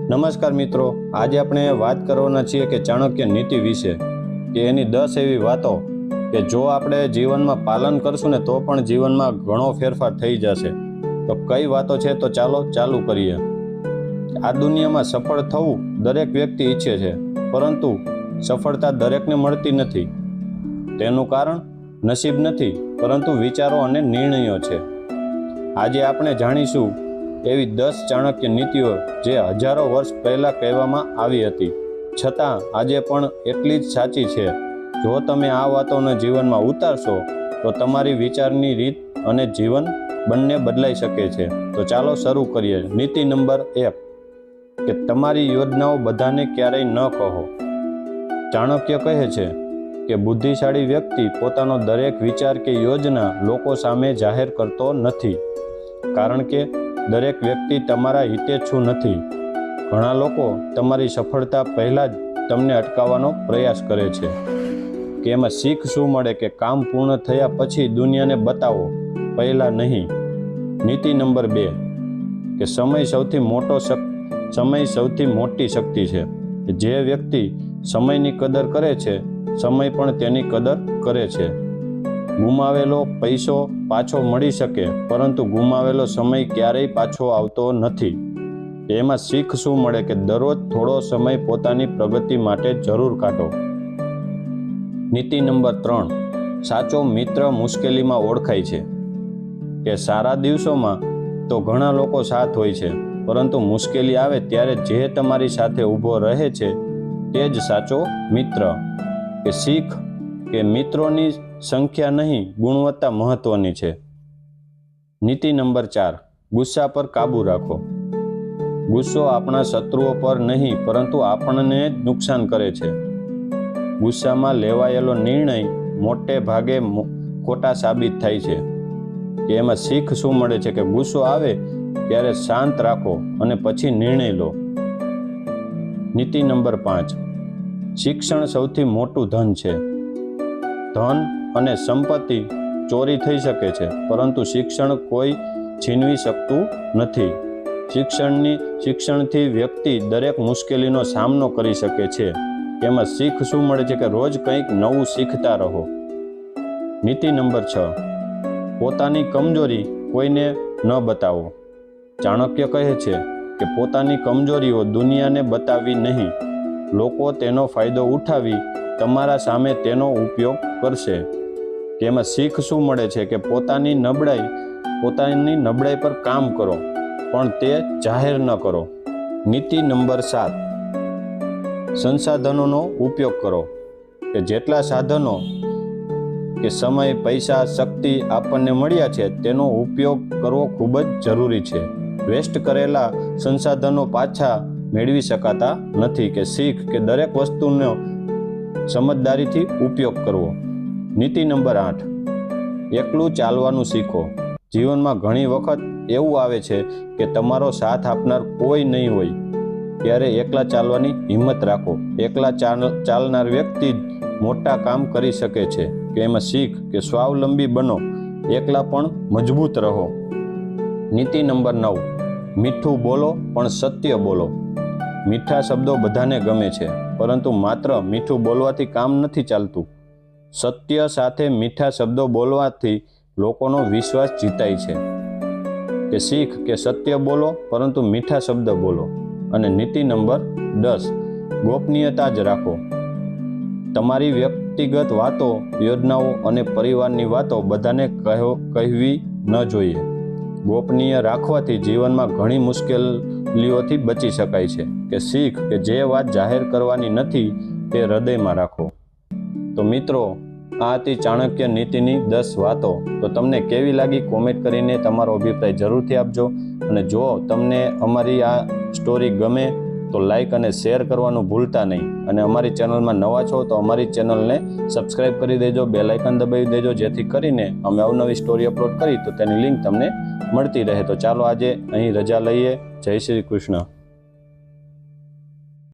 નમસ્કાર મિત્રો, આજે આપણે વાત કરવાના છીએ કે ચાણક્ય નીતિ વિશે, કે એની 10 એવી વાતો કે જો આપણે જીવનમાં પાલન કરશું ને તો પણ જીવનમાં ઘણો ફેરફાર થઈ જશે. તો કઈ વાતો છે તો ચાલો ચાલુ કરીએ. આ દુનિયામાં સફળ થવું દરેક વ્યક્તિ ઈચ્છે છે, પરંતુ સફળતા દરેકને મળતી નથી. તેનું કારણ નસીબ નથી, પરંતુ વિચારો અને નિર્ણયો છે. આજે આપણે જાણીશું એવી 10 ચાણક્ય નીતિઓ જે હજારો વર્ષ પહેલાં કહેવામાં આવી હતી, છતાં આજે પણ એટલી જ સાચી છે. જો તમે આ વાતોને જીવનમાં ઉતારશો તો તમારી વિચારની રીત અને જીવન બંને બદલાઈ શકે છે. તો ચાલો શરૂ કરીએ. નીતિ નંબર 1, કે તમારી યોજનાઓ બધાને ક્યારેય ન કહો. ચાણક્ય કહે છે કે બુદ્ધિશાળી વ્યક્તિ પોતાનો દરેક વિચાર કે યોજના લોકો સામે જાહેર કરતો નથી, કારણ કે દરેક વ્યક્તિ તમારા હિતેચ્છુ નથી. ઘણા લોકો તમારી સફળતા પહેલાં જ તમને અટકાવવાનો પ્રયાસ કરે છે, કે એમાં શીખ શું મળે કે કામ પૂર્ણ થયા પછી દુનિયાને બતાવો, પહેલાં નહીં. નીતિ નંબર 2, કે સમય સૌથી મોટી શક્તિ છે. જે વ્યક્તિ સમયની કદર કરે છે, સમય પણ તેની કદર કરે છે. ગુમાવેલો પૈસો પાછો મળી શકે, પરંતુ ગુમાવેલો સમય ક્યારેય પાછો આવતો નથી. એમાં શીખ શું મળે કે દરરોજ થોડો સમય પોતાની પ્રગતિ માટે જરૂર કાઢો. નીતિ નંબર 3, સાચો મિત્ર મુશ્કેલીમાં ઓળખાય છે. કે સારા દિવસોમાં તો ઘણા લોકો સાથ હોય છે, પરંતુ મુશ્કેલી આવે ત્યારે જે તમારી સાથે ઊભો રહે છે તે જ સાચો મિત્ર. કે શીખ કે મિત્રોની સંખ્યા નહીં, ગુણવત્તા મહત્વની છે. નીતિ નંબર 4, ગુસ્સા પર કાબૂ રાખો. ગુસ્સો આપણા શત્રુઓ પર નહીં, પરંતુ આપણને જ નુકસાન કરે છે. ગુસ્સામાં લેવાયેલો નિર્ણય મોટે ભાગે ખોટા સાબિત થાય છે. કે એમાં શીખ શું મળે છે કે ગુસ્સો આવે ત્યારે શાંત રાખો અને પછી નિર્ણય લો. નીતિ નંબર 5, શિક્ષણ સૌથી મોટું ધન છે. ધન અને સંપત્તિ ચોરી થઈ શકે છે, પરંતુ શિક્ષણ કોઈ છીનવી શકતું નથી. શિક્ષણથી વ્યક્તિ દરેક મુશ્કેલીનો સામનો કરી શકે છે. એમાં શીખ શું મળે છે કે રોજ કંઈક નવું શીખતા રહો. નીતિ નંબર 6, પોતાની કમજોરી કોઈને ન બતાવો. ચાણક્ય કહે છે કે પોતાની કમજોરીઓ દુનિયાને બતાવવી નહીં. લોકો તેનો ફાયદો ઉઠાવી તમારા સામે તેનો ઉપયોગ કરશે. તેમાં શીખ શું મળે છે કે પોતાની નબળાઈ પર કામ કરો, પણ તે જાહેર ન કરો. નીતિ નંબર 7, સંસાધનોનો ઉપયોગ કરો. કે જેટલા સાધનો કે સમય, પૈસા, શક્તિ આપણને મળ્યા છે તેનો ઉપયોગ કરવો ખૂબ જ જરૂરી છે. વેસ્ટ કરેલા સંસાધનો પાછા મેળવી શકાતા નથી. કે શીખ કે દરેક વસ્તુનો સમજદારીથી ઉપયોગ કરવો. નીતિ નંબર 8, એકલું ચાલવાનું શીખો. જીવનમાં ઘણી વખત એવું આવે છે કે તમારો સાથ આપનાર કોઈ નહીં હોય, ત્યારે એકલા ચાલવાની હિંમત રાખો. એકલા ચાલનાર વ્યક્તિ જ મોટા કામ કરી શકે છે. કે એમાં શીખ કે સ્વાવલંબી બનો, એકલા પણ મજબૂત રહો. નીતિ નંબર 9, મીઠું બોલો પણ સત્ય બોલો. મીઠા શબ્દો બધાને ગમે છે, પરંતુ માત્ર મીઠું બોલવાથી કામ નથી ચાલતું. સત્ય સાથે મીઠા શબ્દો બોલવાથી લોકોનો વિશ્વાસ જીતાય છે. કે શીખ કે સત્ય બોલો પરંતુ મીઠા શબ્દ બોલો. અને નીતિ નંબર 10, ગોપનીયતા જ રાખો. તમારી વ્યક્તિગત વાતો, યોજનાઓ અને પરિવારની વાતો બધાને કહેવી ન જોઈએ. ગોપનીય રાખવાથી જીવનમાં ઘણી મુશ્કેલીઓથી બચી શકાય છે. કે શીખ કે જે વાત જાહેર કરવાની નથી તે હૃદયમાં રાખો. તો મિત્રો, આ હતી ચાણક્ય નીતિની 10 વાતો. તો તમને કેવી લાગી કોમેન્ટ કરીને તમારો અભિપ્રાય જરૂરથી આપજો. અને જો તમને અમારી આ સ્ટોરી ગમે તો લાઈક અને શેર કરવાનું ભૂલતા નહીં. અને અમારી ચેનલમાં નવા છો તો અમારી ચેનલને સબસ્ક્રાઈબ કરી દેજો, બેલ આઇકન દબાવી દેજો, જેથી કરીને અમે અવનવી સ્ટોરી અપલોડ કરી તો તેની લિંક તમને મળતી રહે. તો ચાલો આજે અહીં રજા લઈએ. જય શ્રી કૃષ્ણ.